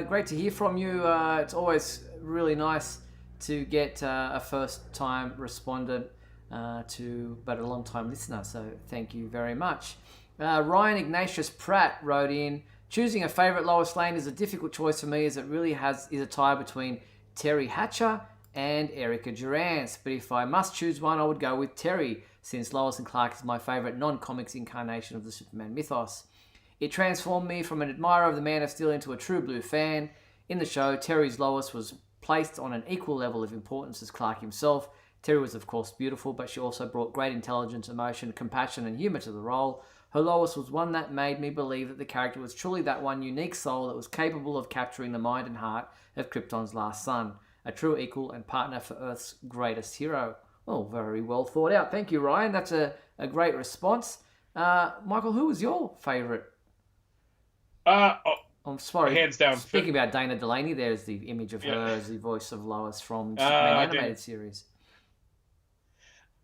[SPEAKER 1] Great to hear from you. It's always really nice to get a first-time respondent but a long-time listener, so thank you very much. Ryan Ignatius Pratt wrote in, "Choosing a favourite Lois Lane is a difficult choice for me as it really is a tie between Terry Hatcher and Erica Durance. But if I must choose one, I would go with Terry, since Lois and Clark is my favourite non-comics incarnation of the Superman mythos. It transformed me from an admirer of the Man of Steel into a true blue fan. In the show, Terry's Lois was placed on an equal level of importance as Clark himself. Terry was, of course, beautiful, but she also brought great intelligence, emotion, compassion, and humour to the role. Her Lois was one that made me believe that the character was truly that one unique soul that was capable of capturing the mind and heart of Krypton's last son, a true equal and partner for Earth's greatest hero." Oh, very well thought out. Thank you, Ryan. That's a great response. Michael, who was your favourite? I'm sorry.
[SPEAKER 2] Hands down.
[SPEAKER 1] Speaking about Dana Delaney, there's the image of her as the voice of Lois from the Superman animated series.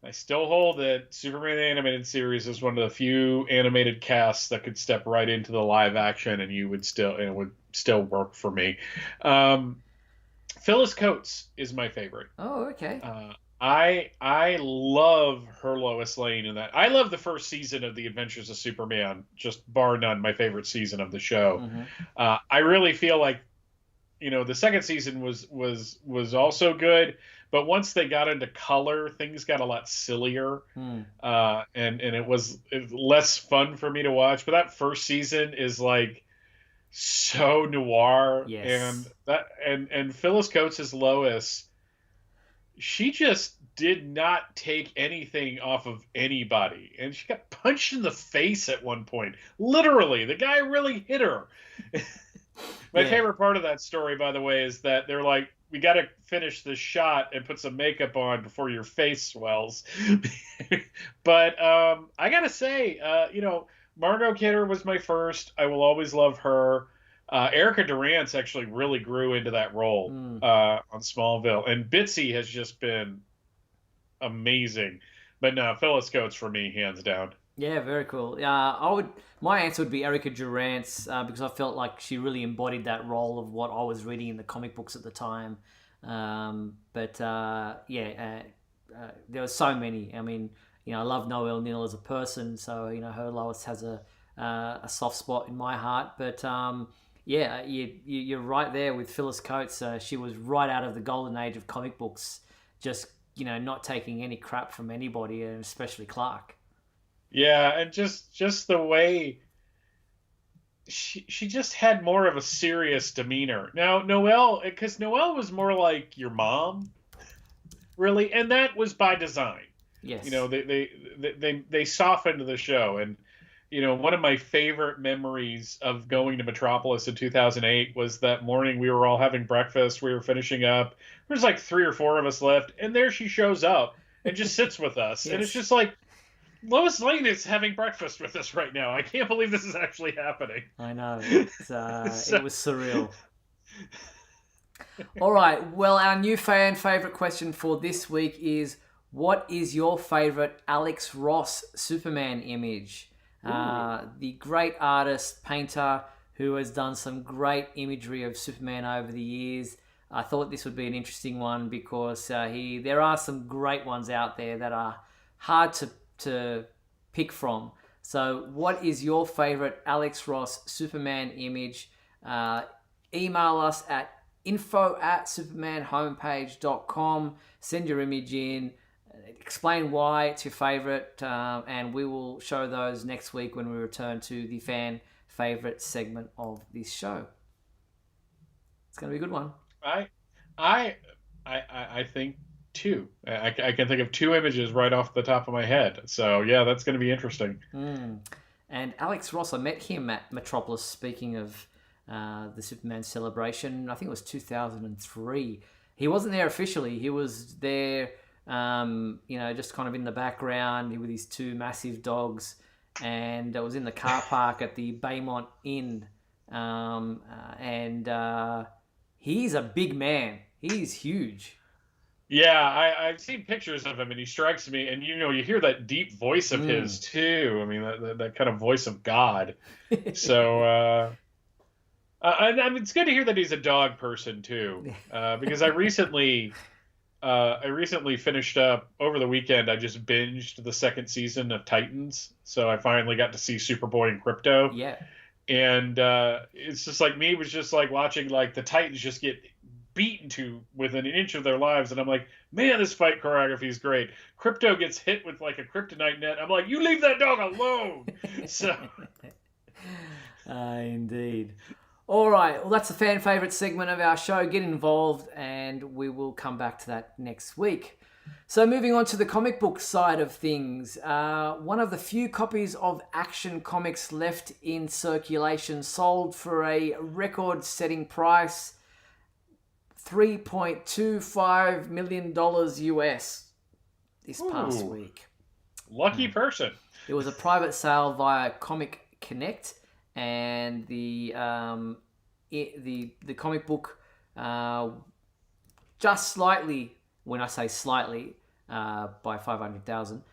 [SPEAKER 2] I still hold that Superman the Animated Series is one of the few animated casts that could step right into the live action, and it would still work for me. Phyllis Coates is my favorite.
[SPEAKER 1] Oh, okay.
[SPEAKER 2] I love her Lois Lane in that. I love the first season of The Adventures of Superman, just bar none, my favorite season of the show.
[SPEAKER 1] Mm-hmm.
[SPEAKER 2] I really feel like, the second season was also good. But once they got into color, things got a lot sillier, and it was less fun for me to watch. But that first season is like so noir,
[SPEAKER 1] yes.
[SPEAKER 2] and Phyllis Coates as Lois, she just did not take anything off of anybody, and she got punched in the face at one point. Literally, the guy really hit her. My favorite part of that story, by the way, is that they're like, "We got to finish this shot and put some makeup on before your face swells." But I got to say, Margot Kidder was my first. I will always love her. Erica Durance actually really grew into that role on Smallville. And Bitsy has just been amazing. But no, Phyllis Coates for me, hands down.
[SPEAKER 1] Yeah, very cool. My answer would be Erica Durance because I felt like she really embodied that role of what I was reading in the comic books at the time. There were so many. I mean, I love Noelle Neal as a person, so her Lois has a soft spot in my heart. But Yeah, you're right there with Phyllis Coates. She was right out of the golden age of comic books, just, not taking any crap from anybody, and especially Clark.
[SPEAKER 2] Yeah, and just the way she just had more of a serious demeanor. Now, Noelle, because Noelle was more like your mom, really, and that was by design.
[SPEAKER 1] Yes.
[SPEAKER 2] They softened the show, and one of my favorite memories of going to Metropolis in 2008 was that morning we were all having breakfast. We were finishing up. There's like 3 or 4 of us left, and there she shows up and just sits with us. Yes. And it's just like, Lois Lane is having breakfast with us right now. I can't believe this is actually happening.
[SPEAKER 1] I know. It was surreal. All right. Well, our new fan favorite question for this week is, what is your favorite Alex Ross Superman image? The great artist, painter, who has done some great imagery of Superman over the years. I thought this would be an interesting one because there are some great ones out there that are hard to pick from. So what is your favorite Alex Ross Superman image? Email us at info@supermanhomepage.com. Send your image in. Explain why it's your favorite, and we will show those next week when we return to the fan favorite segment of this show. It's going to be a good one.
[SPEAKER 2] I think 2. I can think of 2 images right off the top of my head. So yeah, that's going to be interesting.
[SPEAKER 1] And Alex Ross, I met him at Metropolis. Speaking of the Superman celebration, I think it was 2003. He wasn't there officially. He was there. Just kind of in the background with his 2 massive dogs, and I was in the car park at the Baymont Inn, and he's a big man. He's huge.
[SPEAKER 2] Yeah, I've seen pictures of him, and he strikes me, and you hear that deep voice of his too. I mean, that kind of voice of God. So, and it's good to hear that he's a dog person too, because I recently finished up over the weekend. I just binged the 2nd season of Titans, so I finally got to see Superboy and Krypto.
[SPEAKER 1] Yeah,
[SPEAKER 2] and it's just like me was just like watching like the Titans just get beaten to within an inch of their lives, and I'm like, man, this fight choreography is great. Krypto gets hit with like a kryptonite net. I'm like, you leave that dog alone. So,
[SPEAKER 1] indeed. All right, well, that's the fan favorite segment of our show. Get involved, and we will come back to that next week. So moving on to the comic book side of things, one of the few copies of Action Comics left in circulation sold for a record-setting price, $3.25 million US this past week.
[SPEAKER 2] Lucky person.
[SPEAKER 1] It was a private sale via Comic Connect, and the comic book just slightly, when I say slightly, by 500,000,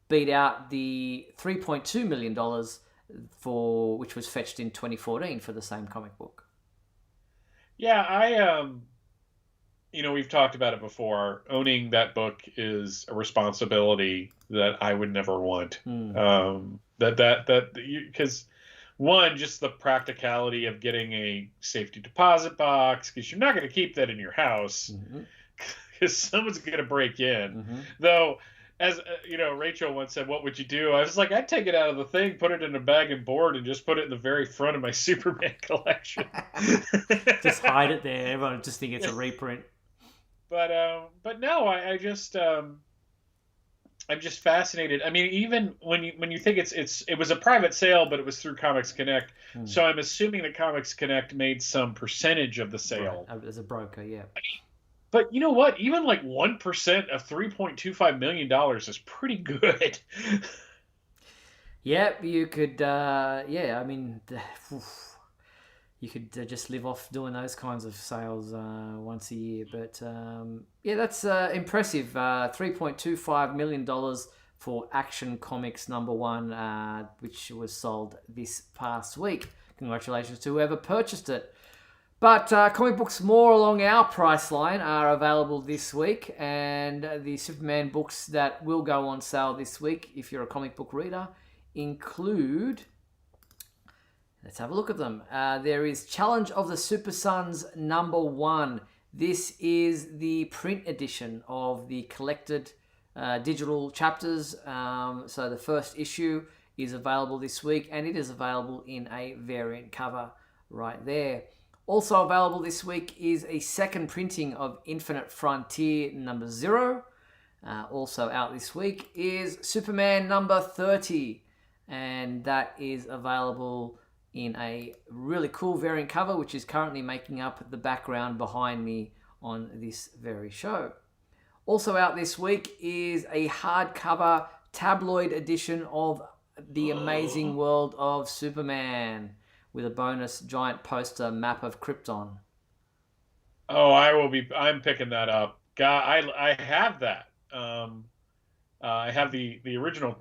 [SPEAKER 1] beat out the $3.2 million which was fetched in 2014 for the same comic book.
[SPEAKER 2] Yeah, we've talked about it before. Owning that book is a responsibility that I would never want. Because one, just the practicality of getting a safety deposit box, because you're not going to keep that in your house, because someone's going to break in. Though, as Rachel once said, what would you do? I was like, I'd take it out of the thing, put it in a bag and board, and just put it in the very front of my Superman collection.
[SPEAKER 1] Just hide it there. Everyone would just think it's a reprint.
[SPEAKER 2] But no, I'm just fascinated. I mean, even when you think it was a private sale, but it was through Comics Connect, so I'm assuming that Comics Connect made some percentage of the sale.
[SPEAKER 1] Right. As a broker, yeah.
[SPEAKER 2] But you know what? Even like 1% of $3.25 million is pretty good.
[SPEAKER 1] Yeah, you could. I mean, you could just live off doing those kinds of sales once a year. But that's impressive. $3.25 million for Action Comics #1, which was sold this past week. Congratulations to whoever purchased it. But comic books more along our price line are available this week, and the Superman books that will go on sale this week, if you're a comic book reader, include Let's have a look at them. There is Challenge of the Super Sons #1. This is the print edition of the collected digital chapters. So the first issue is available this week, and it is available in a variant cover right there. Also available this week is a second printing of Infinite Frontier #0. Also out this week is Superman #30, and that is available in a really cool variant cover, which is currently making up the background behind me on this very show. Also out this week is a hardcover tabloid edition of The Amazing World of Superman with a bonus giant poster map of Krypton.
[SPEAKER 2] Oh, I'm picking that up. God, I have that. I have the original,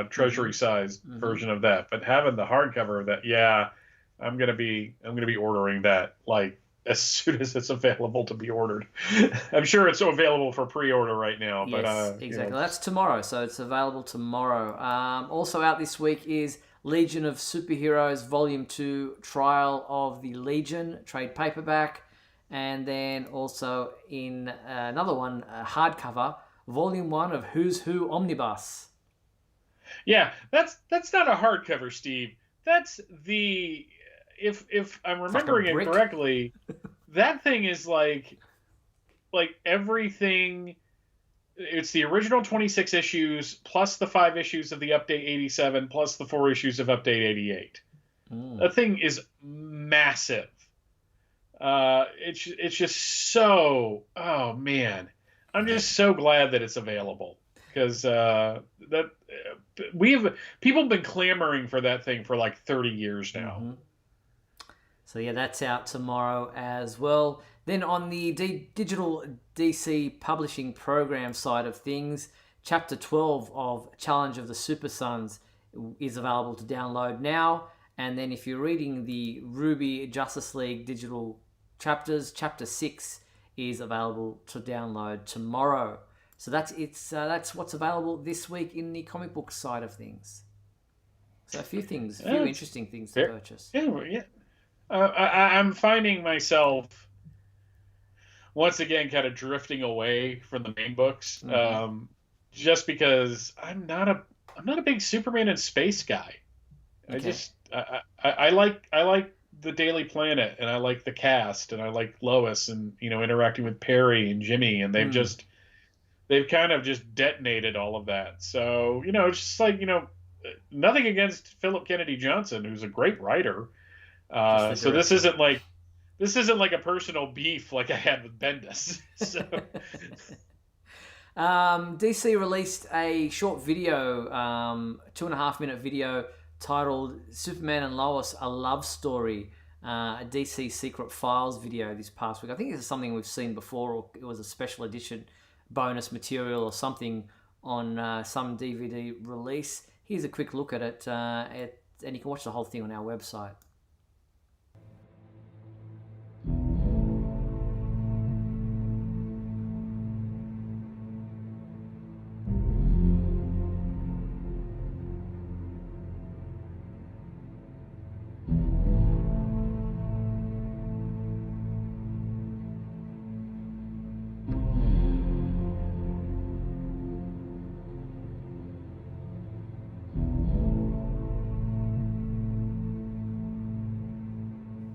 [SPEAKER 2] treasury size version of that, but having the hardcover of that, yeah, I'm gonna be ordering that like as soon as it's available to be ordered. I'm sure it's available for pre-order right now, but
[SPEAKER 1] yes, exactly. That's tomorrow, so it's available tomorrow. Also out this week is Legion of Superheroes Volume 2, Trial of the Legion trade paperback, and then also in another one, hardcover, Volume 1 of Who's Who Omnibus.
[SPEAKER 2] Yeah, that's not a hardcover, Steve. That's the if I'm remembering it correctly, that thing is like everything. It's the original 26 issues plus the 5 issues of the Update 87 plus the 4 issues of Update 88. That thing is massive. It's just so, oh man, I'm just so glad that it's available, because people have been clamoring for that thing for like 30 years now.
[SPEAKER 1] Mm-hmm. So yeah, that's out tomorrow as well. Then on the digital DC publishing program side of things, Chapter 12 of Challenge of the Super Sons is available to download now. And then if you're reading the Ruby Justice League digital chapters, Chapter 6 is available to download tomorrow. So that's what's available this week in the comic book side of things. So a few interesting things to purchase.
[SPEAKER 2] Yeah. I'm finding myself once again kind of drifting away from the main books, just because I'm not a big Superman in space guy. Okay. I like the Daily Planet, and I like the cast, and I like Lois, and interacting with Perry and Jimmy, and they've kind of just detonated all of that. So it's just like nothing against Philip Kennedy Johnson, who's a great writer. So this isn't like a personal beef like I had with Bendis. So.
[SPEAKER 1] DC released a short video, 2.5-minute video titled "Superman and Lois: A Love Story," a DC Secret Files video this past week. I think this is something we've seen before, or it was a special edition bonus material or something on some DVD release. Here's a quick look at it, and you can watch the whole thing on our website.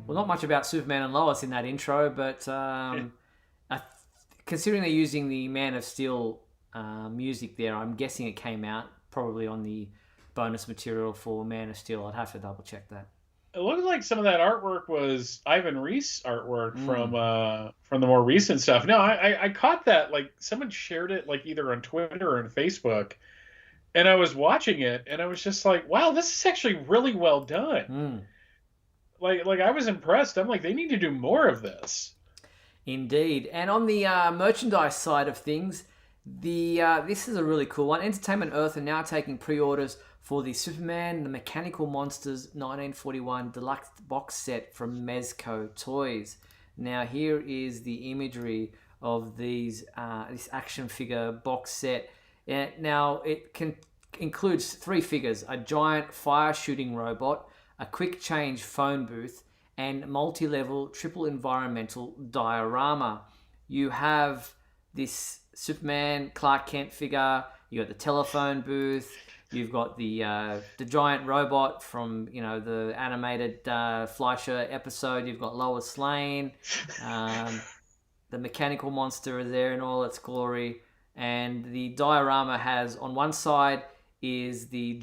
[SPEAKER 1] Well, not much about Superman and Lois in that intro, but considering they're using the Man of Steel music there, I'm guessing it came out probably on the bonus material for Man of Steel. I'd have to double check that.
[SPEAKER 2] It looked like some of that artwork was Ivan Reis artwork from the more recent stuff. No, I caught that. Like someone shared it like either on Twitter or on Facebook, and I was watching it, and I was just like, wow, this is actually really well done. Like I was impressed. I'm like, they need to do more of this.
[SPEAKER 1] Indeed. And on the merchandise side of things, this is a really cool one. Entertainment Earth are now taking pre-orders for the Superman, the Mechanical Monsters 1941 deluxe box set from Mezco Toys. Now here is the imagery of this action figure box set. Now it includes 3 figures: a giant fire shooting robot, a quick change phone booth, and multi-level triple environmental diorama. You have this Superman Clark Kent figure, you got the telephone booth, you've got the giant robot from the animated Fleischer episode, you've got Lois Lane, the mechanical monster is there in all its glory, and the diorama has on one side is the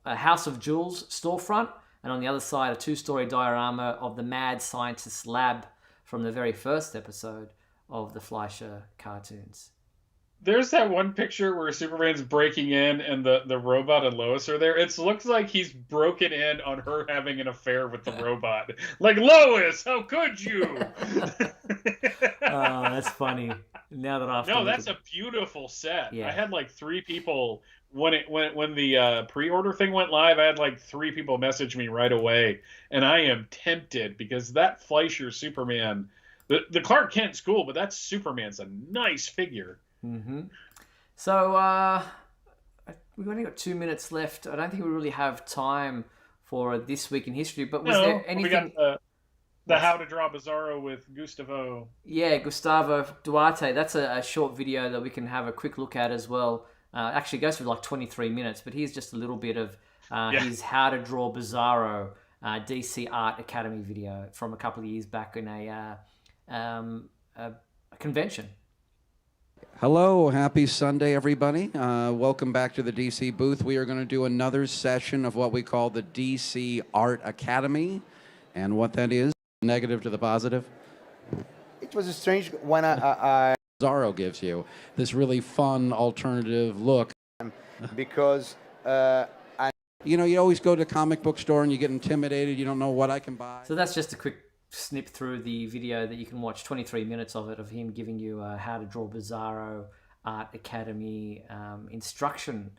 [SPEAKER 1] House of Jewels storefront, and on the other side a 2-story diorama of the Mad Scientist Lab from the very first episode of the Fleischer cartoons.
[SPEAKER 2] There's that one picture where Superman's breaking in and the robot and Lois are there. It looks like he's broken in on her having an affair with the robot. Like, Lois, how could you?
[SPEAKER 1] Oh, that's funny. Now that
[SPEAKER 2] that's a beautiful set.
[SPEAKER 1] Yeah.
[SPEAKER 2] I had like 3 people when the pre-order thing went live. I had like 3 people message me right away, and I am tempted because that Fleischer Superman, the Clark Kent's cool, but that Superman's a nice figure.
[SPEAKER 1] Mm-hmm. So we've only got 2 minutes left. I don't think we really have time for This Week in History, but was there anything...
[SPEAKER 2] We got the How to Draw Bizarro with Gustavo.
[SPEAKER 1] Yeah, Gustavo Duarte. That's a short video that we can have a quick look at as well. Actually, it goes for like 23 minutes, but here's just a little bit of his How to Draw Bizarro DC Art Academy video from a couple of years back in a convention.
[SPEAKER 14] Hello, happy Sunday, everybody. Welcome back to the DC booth. We are going to do another session of what we call the DC Art Academy. And what that is, negative to the positive.
[SPEAKER 20] It was strange when I
[SPEAKER 14] Bizarro gives you this really fun alternative look.
[SPEAKER 20] Because,
[SPEAKER 14] you always go to a comic book store and you get intimidated. You don't know what I can buy.
[SPEAKER 1] So that's just a quick snip through the video that you can watch, 23 minutes of it, of him giving you How to Draw Bizarro Art Academy instruction.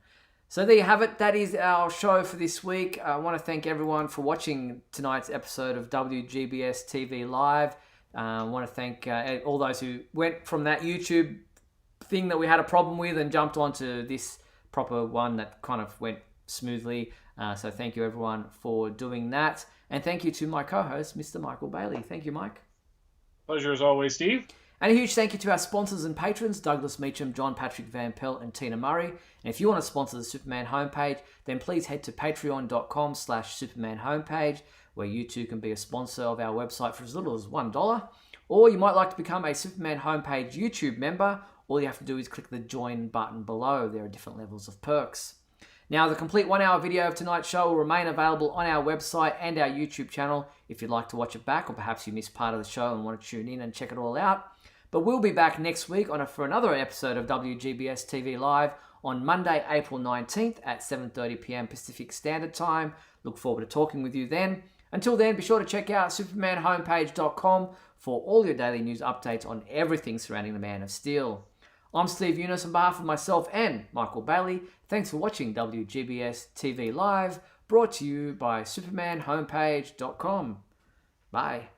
[SPEAKER 1] So there you have it. That is our show for this week. I want to thank everyone for watching tonight's episode of WGBS TV Live. I want to thank all those who went from that YouTube thing that we had a problem with and jumped onto this proper one that kind of went smoothly. So thank you everyone for doing that. And thank you to my co-host, Mr. Michael Bailey. Thank you, Mike.
[SPEAKER 2] Pleasure as always, Steve.
[SPEAKER 1] And a huge thank you to our sponsors and patrons, Douglas Meacham, John Patrick Van Pelt, and Tina Murray. And if you want to sponsor the Superman homepage, then please head to patreon.com/Superman homepage, where you too can be a sponsor of our website for as little as $1. Or you might like to become a Superman homepage YouTube member. All you have to do is click the join button below. There are different levels of perks. Now, the complete 1-hour video of tonight's show will remain available on our website and our YouTube channel if you'd like to watch it back, or perhaps you missed part of the show and want to tune in and check it all out. But we'll be back next week for another episode of WGBS TV Live on Monday, April 19th at 7:30 p.m. Pacific Standard Time. Look forward to talking with you then. Until then, be sure to check out supermanhomepage.com for all your daily news updates on everything surrounding the Man of Steel. I'm Steve Eunice on behalf of myself and Michael Bailey. Thanks for watching WGBS TV Live, brought to you by supermanhomepage.com. Bye.